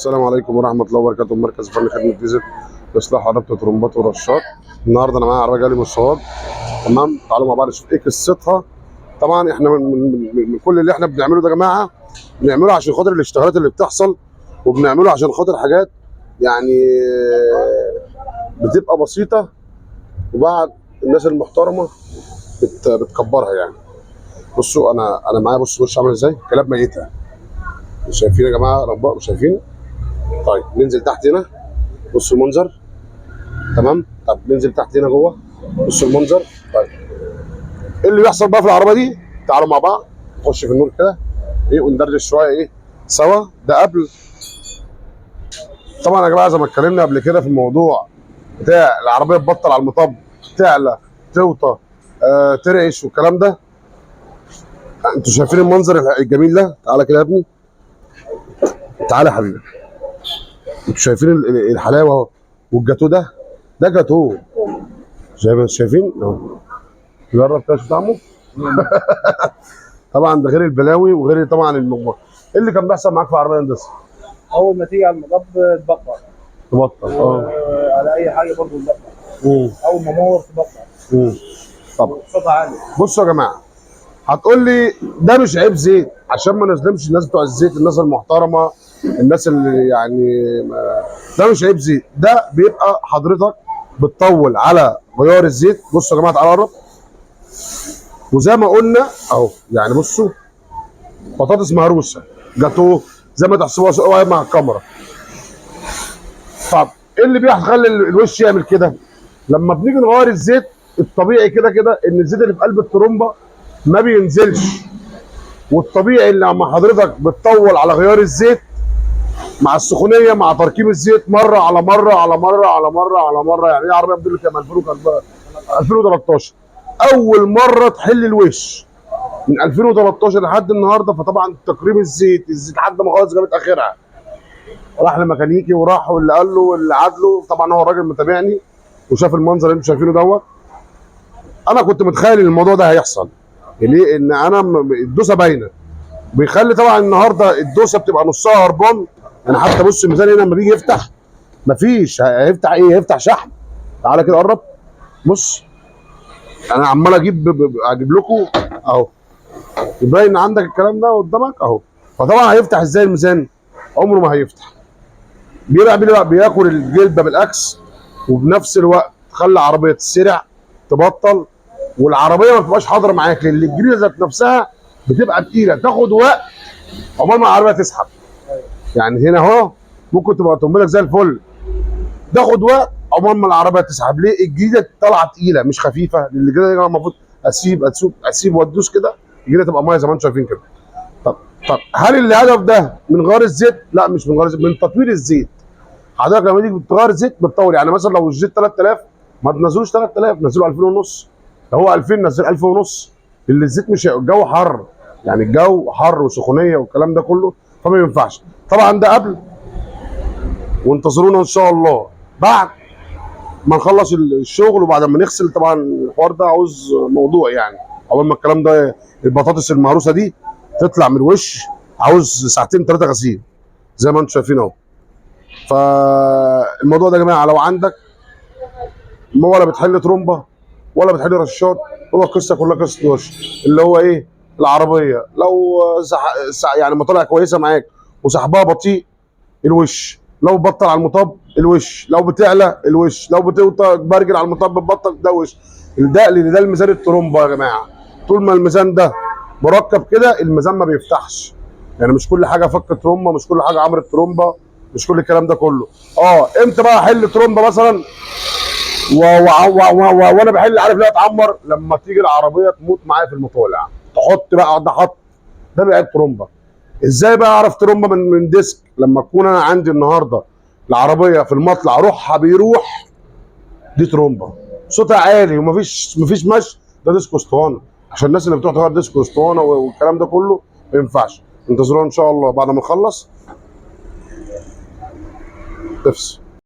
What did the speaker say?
السلام عليكم ورحمة الله وبركاته. مركز فني خدمة ديزل لإصلاح ربط طرمبات ورشات. النهارده أنا معايا عربية جاية لي من الصواب. تمام، تعالوا مع بعض نشوف إيه قصتها. طبعا إحنا من كل اللي إحنا بنعمله ده يا جماعة بنعمله عشان خاطر الاشتغالات اللي بتحصل، وبنعمله عشان خاطر حاجات يعني بتبقى بسيطة، وبعد الناس المحترمة بتكبرها يعني. بصوا أنا معايا، بصوا عامل إزاي؟ كلاب ميتة. مش شايفين يا جماعة رباء؟ مش شايفين؟ طيب ننزل تحت هنا، بصوا المنظر. تمام، طب ننزل تحت هنا جوه، بصوا المنظر. طيب ايه اللي بيحصل بقى في العربيه دي؟ تعالوا مع بعض نخش في النور كده ايه وندردش شويه ايه سوا. ده قبل طبعا يا جماعه، زي ما اتكلمنا قبل كده في الموضوع بتاع العربيه تبطل على المطب، تعلى، توطى، ترعش والكلام ده. انتوا شايفين المنظر الجميل ده؟ تعالى كده يا ابني، تعالى يا حبيبي. انتوا شايفين الحلاوه اهو، والجاتو ده جاتو. شايفين اهو. جرب كده شوف طعمه. طبعا ده غير البلاوي وغير طبعا المجموع. ايه اللي كان بيحصل معاك في العربيه هندسه؟ اول ما تيجي على المطب تبطل على اي حاجه برضه تبطل. اول ما امور تبطل. طبعا صوتها عالي. بصوا يا جماعه، هتقول لي ده مش عيب زيت، عشان ما نظلمش الناس بتوع الزيت، الناس المحترمه، الناس اللي يعني ده مش عيب زيت، ده بيبقى حضرتك بتطول على غيار الزيت. بصوا يا جماعه، تعالوا قرب. وزي ما قلنا اهو، يعني بصوا بطاطس مهروسه، جاتوه، زي ما تحسبوها سوا مع الكاميرا. طب ايه اللي بيخلي الوش يعمل كده؟ لما بنيجي نغير الزيت، الطبيعي كده ان الزيت اللي في قلب الترومبه ما بينزلش، والطبيعي اللي لما حضرتك بتطول على غيار الزيت مع السخونيه مع تركيب الزيت مره على مره على مره على مره على مره. يعني ايه عربيه موديل كام؟ 2013 اول مره تحل الوش من 2013 لحد النهارده. فطبعا تكريم الزيت لحد ما خلاص جابت اخرها، راح لميكانيكي وراح، واللي قال له واللي عاد له. طبعا هو الراجل متابعني وشاف المنظر اللي انتم شايفينه دوت. انا كنت متخيل ان الموضوع ده هيحصل. ليه؟ ان انا الدوسه باينه، بيخلي طبعا النهارده الدوسه بتبقى نصها هربان. يعني حتى بص الميزان هنا لما بيجي يفتح مفيش، هيفتح ايه؟ هيفتح شحن. تعالى كده قرب، بص انا عمال اجيب لكم اهو، يبين عندك الكلام ده قدامك اهو. فطبعا هيفتح ازاي الميزان؟ عمره ما هيفتح. بياكل الجلده بالاكس، وبنفس الوقت تخلي العربيه تسرع تبطل، والعربيه ما تبقاش حاضره معاك، لان الجريده ذات نفسها بتبقى تقيله، تاخد وقت عقبال ما العربيه تسحب. يعني هنا اهو ممكن تبقى تنبلك زي الفل، تاخد وقت عقبال ما العربيه تسحب. ليه؟ الجريده طالعه تقيله مش خفيفه، لان الجريده يا جماعه المفروض اسيب وادوس كده الجريده تبقى ميه زي ما انتم شايفين كده. طب هل الهدف ده من غير الزيت؟ لا، مش من غير الزيت، من تطوير الزيت. حضرتك لما تيجي تغير الزيت بتطول. يعني مثلا لو الزيت 3000 ما تنزلوش 3000، نزلوا 2000 ونص. لو هو 2000 نزل 1000 ونص، اللي الزيت مش الجو حر، يعني الجو حر وسخونيه والكلام ده كله، فما ينفعش. طبعا ده قبل، وانتظرونا ان شاء الله بعد ما نخلص الشغل وبعد ما نغسل. طبعا الحوار ده عاوز موضوع، يعني اول ما الكلام ده البطاطس المهروسه دي تطلع من الوش عاوز ساعتين 3 غسيل زي ما انتم شايفين اهو. فالموضوع ده يا جماعه لو عندك ولا بتحل ترومبه ولا بتحل رشاط، هو القصه كلها قصه وش. اللي هو ايه؟ العربيه لو يعني مطالع كويسه معاك وسحبها بطيء، الوش. لو بتبطل على المطب الوش، لو بتعلى الوش، لو بتوطى برجل على المطب بتبطل ده وش. ده الميزان الترومبه يا جماعه. طول ما الميزان ده مركب كده الميزان ما بيفتحش. يعني مش كل حاجه فك ترومبه، مش كل حاجه عمرت ترومبه، مش كل الكلام ده كله. امتى بقى احل ترومبه مثلا وانا بحل؟ عارف ليه اتعمر؟ لما تيجي العربيه تموت معايا في المطالع، تحط بقى ده حط، ده بقى ترومبه. ازاي بقى اعرف ترومبه من ديسك؟ لما اكون انا عندي النهارده العربيه في المطلع روحها بيروح، دي ترومبه صوتها عالي ومفيش مشي، ده ديسك اسطوانه. عشان الناس اللي بتروح تغير ديسك اسطوانه والكلام ده كله ما ينفعش. انتظرونا ان شاء الله بعد ما نخلص. افس